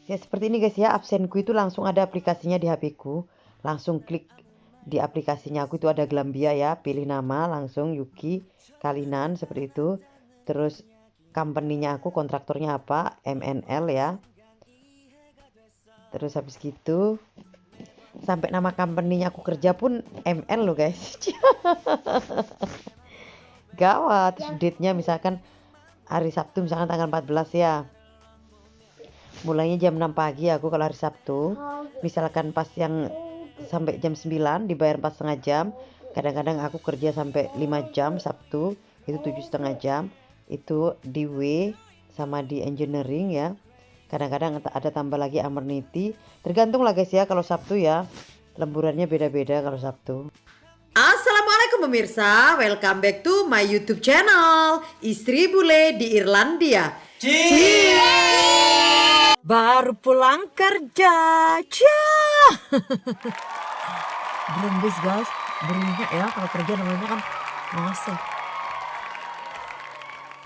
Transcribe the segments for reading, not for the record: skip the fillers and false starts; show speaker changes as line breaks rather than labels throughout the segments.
Ya seperti ini guys ya, absenku itu langsung ada aplikasinya di HP-ku. Langsung klik di aplikasinya aku itu ada Glambia ya, pilih nama langsung Yuki Kalinan seperti itu. Terus company-nya aku kontraktornya apa? MNL ya. Terus habis gitu sampai nama company-nya aku kerja pun ML loh guys. Gawat. Terus date-nya misalkan hari Sabtu misalkan tanggal 14 ya. Mulainya jam 6 pagi aku kalau hari Sabtu. Misalkan pas yang sampai jam 9 dibayar 4,5 jam. Kadang-kadang aku kerja sampai 5 jam Sabtu, itu 7,5 jam. Itu di W sama di engineering ya. Kadang-kadang ada tambah lagi amenity. Tergantung lah guys ya kalau Sabtu ya. Lemburannya beda-beda kalau Sabtu.
Assalamualaikum pemirsa, welcome back to my YouTube channel Istri Bule di Irlandia. Baru pulang kerja, Berembus guys, beringat ya kalau kerja namanya kan masak.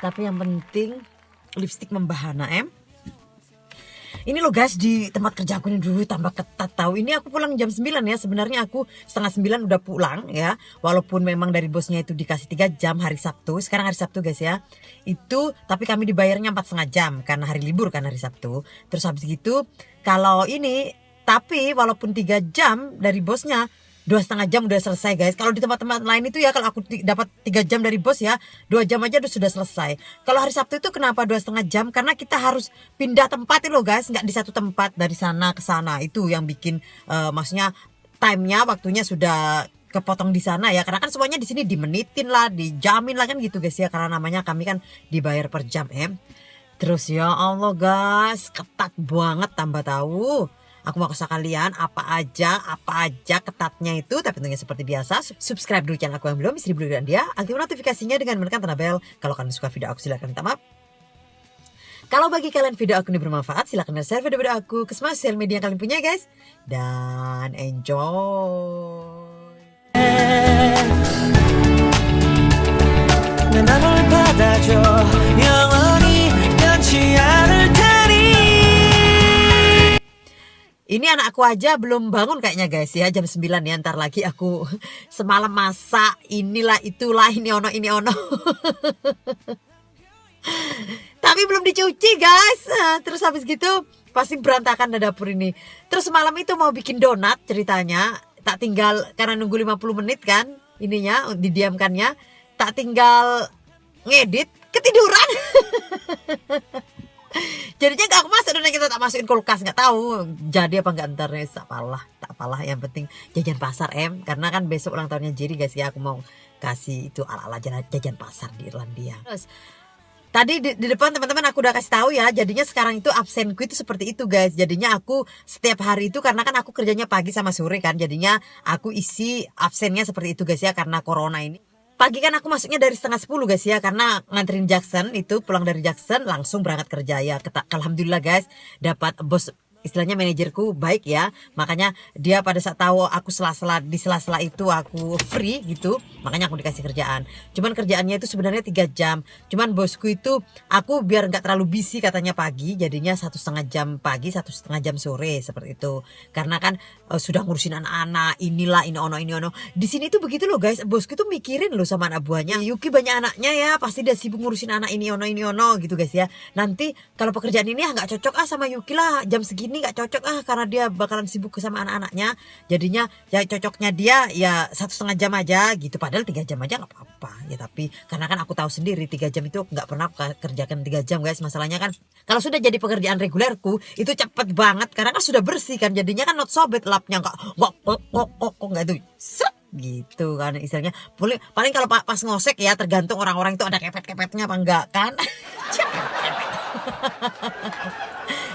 Tapi yang penting lipstick membahana Ini loh guys, di tempat kerja aku ini dulu tambah ketat tahu. Ini aku pulang jam 9 ya. Sebenarnya aku setengah 9 udah pulang ya. Walaupun memang dari bosnya itu dikasih 3 jam hari Sabtu. Sekarang hari Sabtu guys ya. Itu tapi kami dibayarnya 4,5 jam karena hari libur kan hari Sabtu. Terus habis gitu kalau ini tapi walaupun 3 jam dari bosnya 2,5 jam udah selesai guys. Kalau di tempat-tempat lain itu ya kalau aku dapat 3 jam dari bos ya 2 jam aja sudah selesai. Kalau hari Sabtu itu kenapa 2,5 jam? Karena kita harus pindah tempat itu loh guys, nggak di satu tempat dari sana ke sana. Itu yang bikin maksudnya time-nya waktunya sudah kepotong di sana ya. Karena kan semuanya di sini dimenitin lah, dijamin lah kan gitu guys ya. Karena namanya kami kan dibayar per jam Terus ya Allah guys, ketat banget tambah tahu. Aku mau kasih kalian apa aja ketatnya itu. Tapi tentunya seperti biasa, subscribe dulu channel aku yang belum, Istri Bule dan dia. Aktifkan notifikasinya dengan menekan tanda bel. Kalau kalian suka video aku silahkan minta maaf. Kalau bagi kalian video aku ini bermanfaat, silahkan share video-video aku ke semua sosial media yang kalian punya guys. Dan enjoy. Ini anakku aja belum bangun kayaknya guys ya, jam 9 ya. Ntar lagi aku semalam masak inilah itulah ini ono tapi belum dicuci guys. Terus habis gitu pasti berantakan dapur ini. Terus malam itu mau bikin donat ceritanya. Tak tinggal karena nunggu 50 menit kan ininya didiamkannya. Tak tinggal ngedit ketiduran. Jadinya gak aku masak dan kita tak masukin kulkas, nggak tahu jadi apa nggak ntar ya. Tak apalah yang penting jajan pasar karena kan besok ulang tahunnya Jerry guys ya. Aku mau kasih itu ala-ala jajan pasar di Irlandia. Terus tadi di depan teman-teman aku udah kasih tahu ya. Jadinya sekarang itu absenku itu seperti itu guys. Jadinya aku setiap hari itu karena kan aku kerjanya pagi sama sore kan. Jadinya aku isi absennya seperti itu guys ya karena corona ini. Pagi kan aku masuknya dari setengah 10 guys ya. Karena nganterin Jackson itu pulang dari Jackson langsung berangkat kerja ya. Alhamdulillah guys dapat bos istilahnya manajerku baik ya. Makanya dia pada saat tahu aku di sela-sela itu aku free gitu. Makanya aku dikasih kerjaan. Cuman kerjaannya itu sebenarnya 3 jam. Cuman bosku itu aku biar nggak terlalu busy katanya pagi. Jadinya 1,5 jam pagi 1,5 jam sore seperti itu. Karena kan sudah ngurusin anak-anak inilah ini ono. Di sini tuh begitu loh guys. Bosku tuh mikirin loh sama anak buahnya. Yuki banyak anaknya ya. Pasti dia sibuk ngurusin anak ini ono gitu guys ya. Nanti kalau pekerjaan ini nggak cocok sama Yuki lah jam segini. Ini nggak cocok karena dia bakalan sibuk sama anak-anaknya. Jadinya ya cocoknya dia ya 1,5 jam aja gitu. Padahal 3 jam aja nggak apa-apa ya. Tapi karena kan aku tahu sendiri 3 jam itu nggak pernah kerjakan 3 jam guys. Masalahnya kan kalau sudah jadi pekerjaan regulerku itu cepet banget karena kan sudah bersih kan. Jadinya kan not sobet lapnya nggak itu set gitu kan istilahnya. Paling kalau pas ngosek ya tergantung orang-orang itu ada kepet-kepetnya apa enggak kan.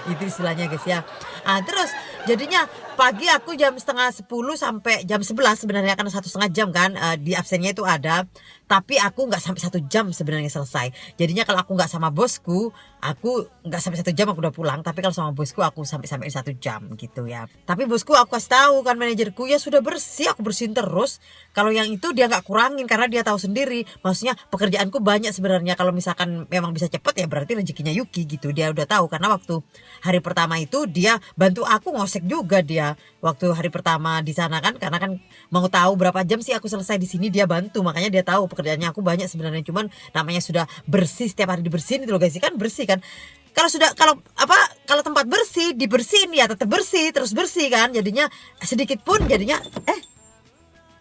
Itu istilahnya guys ya. Terus Jadinya pagi aku jam setengah 10 sampai jam 11 sebenarnya, karena 1,5 jam kan di absennya itu ada. Tapi aku nggak sampai 1 jam sebenarnya selesai. Jadinya kalau aku nggak sama bosku, aku nggak sampai 1 jam aku udah pulang. Tapi kalau sama bosku aku sampai 1 jam gitu ya. Tapi bosku aku kasih tahu kan, manajerku, ya sudah bersih, aku bersihin terus. Kalau yang itu dia nggak kurangin karena dia tahu sendiri. Maksudnya pekerjaanku banyak sebenarnya. Kalau misalkan memang bisa cepet ya berarti rezekinya Yuki gitu. Dia udah tahu karena waktu hari pertama itu dia bantu aku ngosek juga dia. Waktu hari pertama di sana kan, karena kan mau tahu berapa jam sih aku selesai di sini, dia bantu. Makanya dia tahu pekerjaannya aku banyak sebenarnya, cuman namanya sudah bersih, setiap hari dibersihin itu loh guys, kan bersih kan. Kalau sudah kalau tempat bersih dibersihin ya tetap bersih, terus bersih kan. Jadinya sedikit pun jadinya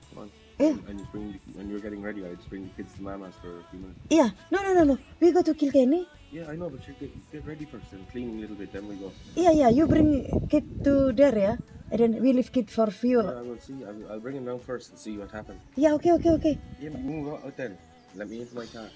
Come on.
Yeah.
And just when you're getting ready, I just bring the kids to Mama's for a few minutes.
iya, no, we go to Kilkenny.
Yeah, I know, but you get ready first and cleaning a little bit, then we go.
Iya, you bring kid to there ya, and then we leave kid for few.
Yeah, I will see. I'll bring him down first and see what happens.
Ya, oke.
Yeah, move out then. Let me into my car.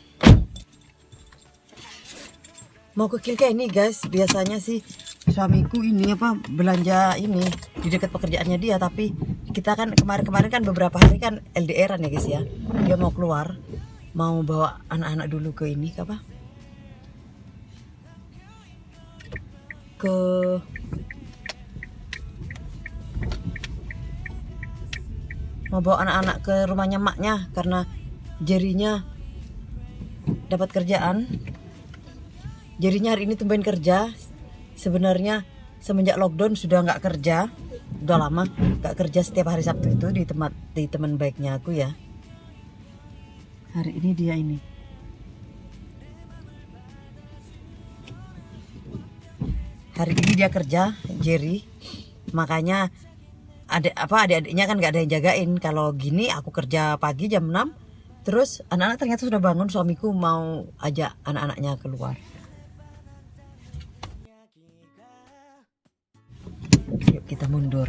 Mau ke Kilkenny guys, biasanya sih suamiku ini belanja ini di dekat pekerjaannya dia, tapi kita kan kemarin kan beberapa hari kan LDRan ya guys ya. Dia mau keluar, mau bawa anak-anak dulu ke ini mau bawa anak-anak ke rumahnya maknya karena Jerinya dapat kerjaan. Jerinya hari ini tumben kerja. Sebenarnya semenjak lockdown sudah nggak kerja, udah lama nggak kerja setiap hari Sabtu itu di teman baiknya aku ya. Hari ini dia ini. Hari ini dia kerja, Jerry. Makanya adik-adiknya kan nggak ada yang jagain. Kalau gini aku kerja pagi jam 6, terus anak-anak ternyata sudah bangun, suamiku mau ajak anak-anaknya keluar. Yuk kita mundur.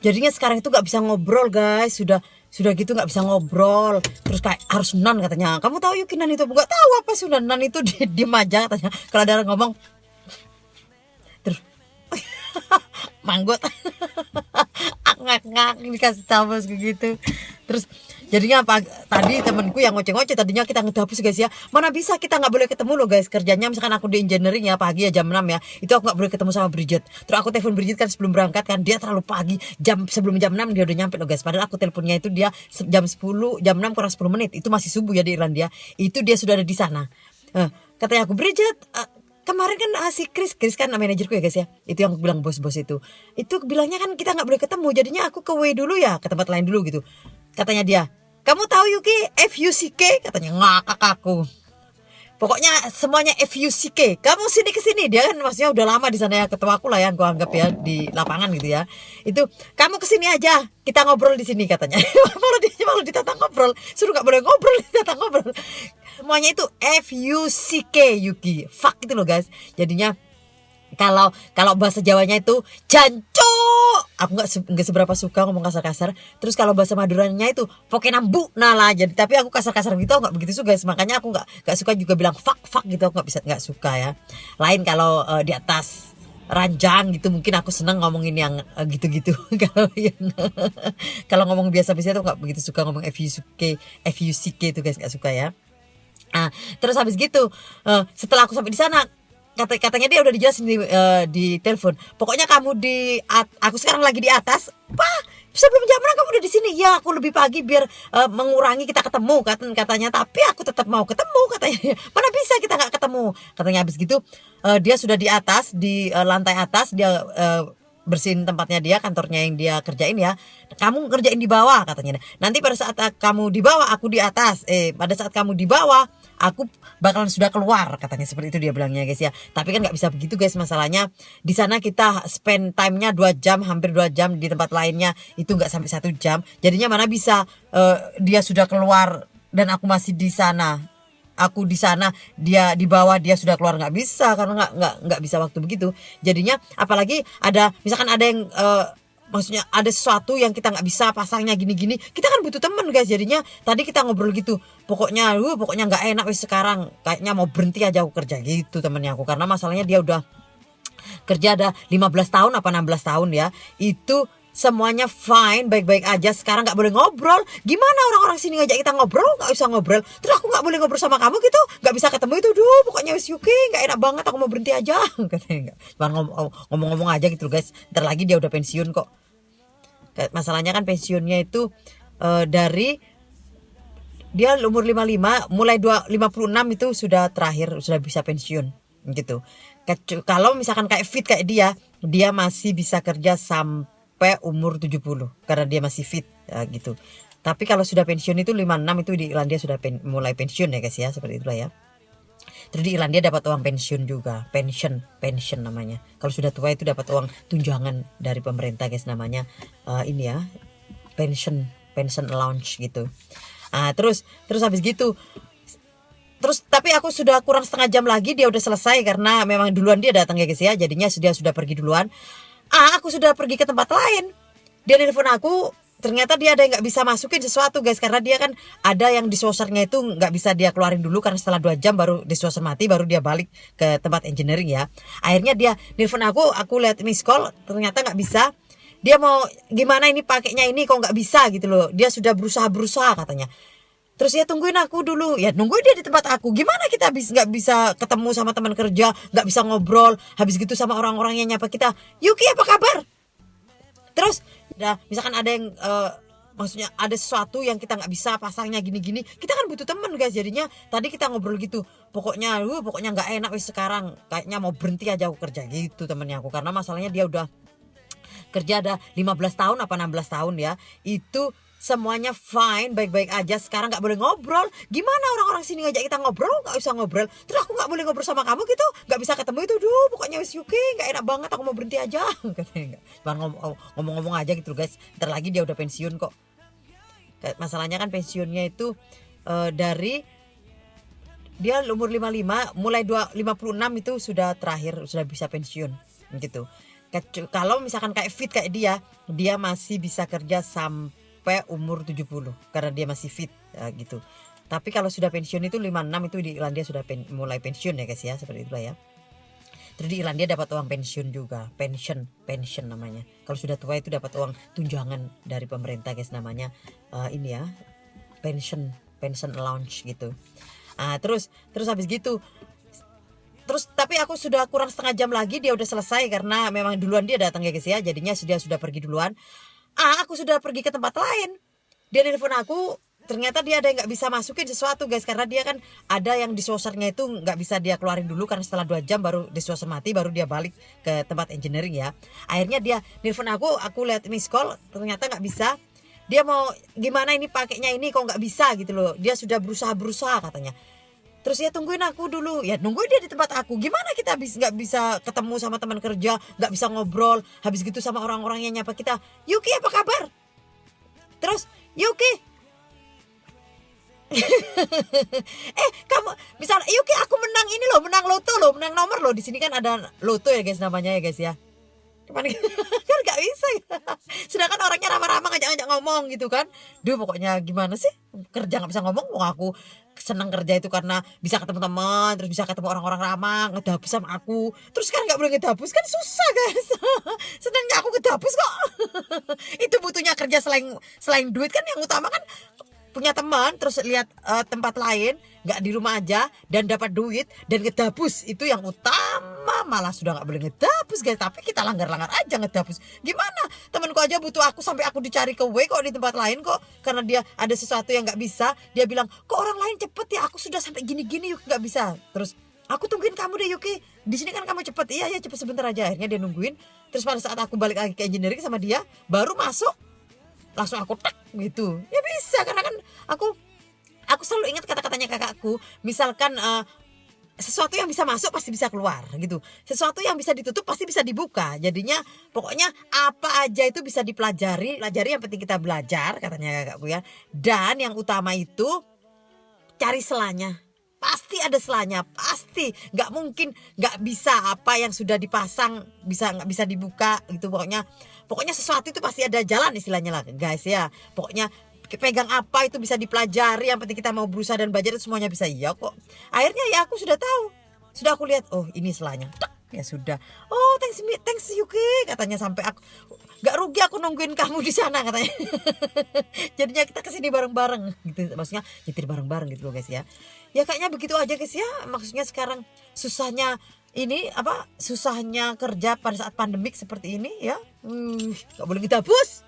Jadinya sekarang itu nggak bisa ngobrol guys, sudah gitu nggak bisa ngobrol, terus kayak harus nan katanya. Kamu tahu Yuki nan itu? Nggak tahu apa sih nan itu, diem aja katanya. Kalau ada orang ngomong terus manggut ngak dikasih tahu gitu. Terus jadinya tadi temanku yang ngoceh-ngoceh, tadinya kita ngedapus guys ya, mana bisa kita nggak boleh ketemu loh guys. Kerjanya misalkan aku di engineering ya, pagi ya jam 6 ya, itu aku nggak boleh ketemu sama Bridget. Terus aku telepon Bridget kan sebelum berangkat kan, dia terlalu pagi, sebelum jam 6 dia udah nyampe loh guys. Padahal aku teleponnya itu dia jam 10, jam 6 kurang 10 menit, itu masih subuh ya di Irlandia. Itu dia sudah ada di sana. Katanya aku, Bridget, kemarin kan si Chris kan manajerku ya guys ya, itu yang aku bilang bos itu bilangnya kan kita nggak boleh ketemu, jadinya aku ke W dulu ya, ke tempat lain dulu gitu. Katanya dia, kamu tahu Yuki FUCK? Katanya, ngakak aku. Pokoknya semuanya FUCK. Kamu sini kesini, dia kan maksudnya udah lama di sana ya, ketemu aku lah yang aku anggap ya di lapangan gitu ya. Itu kamu kesini aja, kita ngobrol di sini katanya. malah ditata ngobrol, suruh nggak boleh ngobrol, ditata ngobrol. Semuanya itu FUCK Yuki, fuck gitu loh guys. Jadinya kalau bahasa Jawanya itu janco, aku nggak seberapa suka ngomong kasar-kasar. Terus kalau bahasa Maduranya itu pokenambu lah. Jadi tapi aku kasar-kasar gitu nggak begitu suka guys. Makanya aku nggak suka juga bilang fuck gitu, aku nggak suka ya. Lain kalau di atas ranjang gitu mungkin aku seneng ngomongin yang gitu-gitu. Kalau ngomong biasa-biasa tuh nggak begitu suka ngomong FUCK itu guys, nggak suka ya. Terus habis gitu setelah aku sampai di sana, katanya dia udah dijelasin di telepon. Pokoknya kamu aku sekarang lagi di atas. Pak, sebelum jam 6 kamu udah di sini. Ya, aku lebih pagi biar mengurangi kita ketemu katanya. Tapi aku tetap mau ketemu katanya. Mana bisa kita nggak ketemu? Katanya habis gitu dia sudah di atas, di lantai atas, dia bersihin tempatnya dia, kantornya yang dia kerjain ya. Kamu kerjain di bawah katanya. Nanti pada saat kamu di bawah, aku di atas. Pada saat kamu di bawah, aku bakalan sudah keluar katanya, seperti itu dia bilangnya guys ya. Tapi kan nggak bisa begitu guys, masalahnya di sana kita spend time-nya 2 jam, hampir 2 jam, di tempat lainnya itu nggak sampai 1 jam. Jadinya mana bisa dia sudah keluar dan aku masih di sana. Aku di sana, dia di bawah, dia sudah keluar, nggak bisa karena nggak bisa waktu begitu. Jadinya apalagi misalkan ada yang maksudnya ada sesuatu yang kita nggak bisa pasangnya gini-gini, kita kan butuh temen guys. Jadinya tadi kita ngobrol gitu, pokoknya nggak enak wis sekarang, kayaknya mau berhenti aja aku kerja gitu temennya aku, karena masalahnya dia udah kerja ada 15 tahun apa 16 tahun ya, itu semuanya fine, baik-baik aja. Sekarang nggak boleh ngobrol. Gimana orang-orang sini ngajak kita ngobrol, nggak bisa ngobrol. Terus aku nggak boleh ngobrol sama kamu gitu, nggak bisa ketemu itu. Duh, pokoknya wis Yuki, nggak enak banget. Aku mau berhenti aja. Katanya nggak. Cuma ngomong-ngomong aja gitu guys. Ntar lagi dia udah pensiun kok. Masalahnya kan pensiunnya itu dari dia umur 55, mulai 56 itu sudah terakhir, sudah bisa pensiun gitu. Kalau misalkan kayak fit kayak dia masih bisa kerja sampai umur 70 karena dia masih fit ya, gitu. Tapi kalau sudah pensiun itu 56 itu di Irlandia sudah mulai pensiun ya guys ya, seperti itulah ya. Terus di Irlandia dapat uang pensiun juga, pension namanya. Kalau sudah tua itu dapat uang tunjangan dari pemerintah guys, namanya ini ya, pension allowance gitu. Terus habis gitu, terus tapi aku sudah kurang setengah jam lagi dia udah selesai, karena memang duluan dia datang ya guys ya, jadinya sudah pergi duluan. Aku sudah pergi ke tempat lain, dia nelfon aku, ternyata dia ada yang nggak bisa masukin sesuatu guys, karena dia kan ada yang dishwashernya itu nggak bisa dia keluarin dulu, karena setelah 2 jam baru dishwasher mati, baru dia balik ke tempat engineering ya. Akhirnya dia nelfon aku lihat miss call, ternyata nggak bisa. Dia mau gimana ini pakainya ini kok nggak bisa gitu loh, dia sudah berusaha katanya. Terus ya tungguin aku dulu, ya nungguin dia di tempat aku. Gimana kita nggak bisa ketemu sama teman kerja, nggak bisa ngobrol, habis gitu sama orang-orang yang nyapa kita, Yuki apa kabar? Terus udah misalkan ada yang maksudnya ada sesuatu yang kita nggak bisa pasangnya gini-gini, kita kan butuh temen guys. Jadinya tadi kita ngobrol gitu, pokoknya nggak enak wis sekarang, kayaknya mau berhenti aja aku kerja gitu temennya aku, karena masalahnya dia udah kerja ada 15 tahun apa 16 tahun ya, itu semuanya fine, baik-baik aja. Sekarang nggak boleh ngobrol. Gimana orang-orang sini ngajak kita ngobrol, nggak usah ngobrol. Terus aku nggak boleh ngobrol sama kamu gitu, nggak bisa ketemu itu. Duh, pokoknya wis Yuki, nggak enak banget. Aku mau berhenti aja. Katanya nggak. Cuma ngomong-ngomong aja gitu guys. Ntar lagi dia udah pensiun kok. Masalahnya kan pensiunnya itu dari dia umur 55, mulai 56 itu sudah terakhir, sudah bisa pensiun gitu. Kalau misalkan kayak fit kayak dia masih bisa kerja sampai umur 70 karena dia masih fit ya, gitu. Tapi kalau sudah pensiun itu 56 itu di Irlandia sudah mulai pensiun ya guys ya, seperti itulah ya. Terus di Irlandia dapat uang pensiun juga, pension namanya. Kalau sudah tua itu dapat uang tunjangan dari pemerintah guys, namanya ini ya, pension allowance gitu. Terus habis gitu, terus tapi aku sudah kurang setengah jam lagi dia udah selesai, karena memang duluan dia datang ya guys ya, jadinya sudah pergi duluan. Aku sudah pergi ke tempat lain, dia nelfon aku, ternyata dia ada yang nggak bisa masukin sesuatu guys, karena dia kan ada yang dishwashernya itu nggak bisa dia keluarin dulu, karena setelah 2 jam baru dishwasher mati, baru dia balik ke tempat engineering ya. Akhirnya dia nelfon aku lihat miss call, ternyata nggak bisa. Dia mau gimana ini pakainya ini kok nggak bisa gitu loh, dia sudah berusaha katanya. Terus ya tungguin aku dulu, ya nungguin dia di tempat aku. Gimana kita nggak bisa ketemu sama teman kerja, nggak bisa ngobrol, habis gitu sama orang-orang yang nyapa kita, Yuki apa kabar? Terus Yuki kamu misalnya Yuki aku menang ini loh, menang loto loh, menang nomor loh. Di sini kan ada loto ya guys, namanya ya guys ya. Kan nggak bisa ya. Sedangkan orangnya ramah-ramah ngajak ngomong gitu kan. Duh, pokoknya gimana sih, kerja nggak bisa ngomong. Aku senang kerja itu karena bisa ketemu teman, terus bisa ketemu orang-orang ramah, ngedapus sama aku. Terus kan nggak boleh ngedapus, kan susah guys. Senangnya aku ngedapus kok. Itu butuhnya kerja, selain duit kan, yang utama kan punya teman, terus lihat tempat lain, nggak di rumah aja, dan dapat duit dan ngedapus, itu yang utama. Malah sudah nggak boleh ngedapus guys, tapi kita langgar-langgar aja ngedapus. Gimana, temanku aja butuh aku sampai aku dicari ke kok di tempat lain kok, karena dia ada sesuatu yang nggak bisa. Dia bilang, kok orang lain cepet ya, aku sudah sampai gini-gini Yuki nggak bisa. Terus aku tungguin kamu deh Yuki, di sini kan kamu cepet. Iya cepet sebentar aja. Akhirnya dia nungguin. Terus pada saat aku balik lagi ke engineering sama dia, baru masuk, langsung aku tak gitu. Ya bisa, karena kan aku selalu ingat kata-katanya kakakku, misalkan sesuatu yang bisa masuk pasti bisa keluar gitu, sesuatu yang bisa ditutup pasti bisa dibuka. Jadinya pokoknya apa aja itu bisa dipelajari, yang penting kita belajar, katanya kakakku ya. Dan yang utama itu cari selanya, pasti pasti ada selanya, pasti nggak mungkin nggak bisa apa yang sudah dipasang nggak bisa dibuka gitu. Pokoknya sesuatu itu pasti ada jalan istilahnya lah guys ya. Pokoknya pegang apa itu bisa dipelajari, yang penting kita mau berusaha dan belajar itu semuanya bisa. Iya kok, akhirnya ya aku sudah tahu, sudah aku lihat, oh ini selanya. Ya sudah, oh thanks Yuki katanya, sampai aku nggak rugi aku nungguin kamu di sana katanya. Jadinya kita kesini bareng-bareng gitu, maksudnya nyetir bareng-bareng gitu loh guys ya. Ya kayaknya begitu aja guys ya, maksudnya sekarang susahnya kerja pada saat pandemik seperti ini ya. Nggak boleh kita push.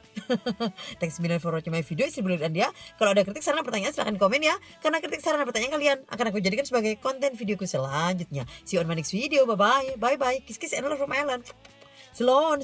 Thanks million for watching my video. Isi bulan Anda. Kalau ada kritik, saran, pertanyaan silahkan komen ya. Karena kritik, saran, dan pertanyaan kalian akan aku jadikan sebagai konten videoku selanjutnya. See you on my next video. Bye bye. Kiss kiss and love from Island. Selon.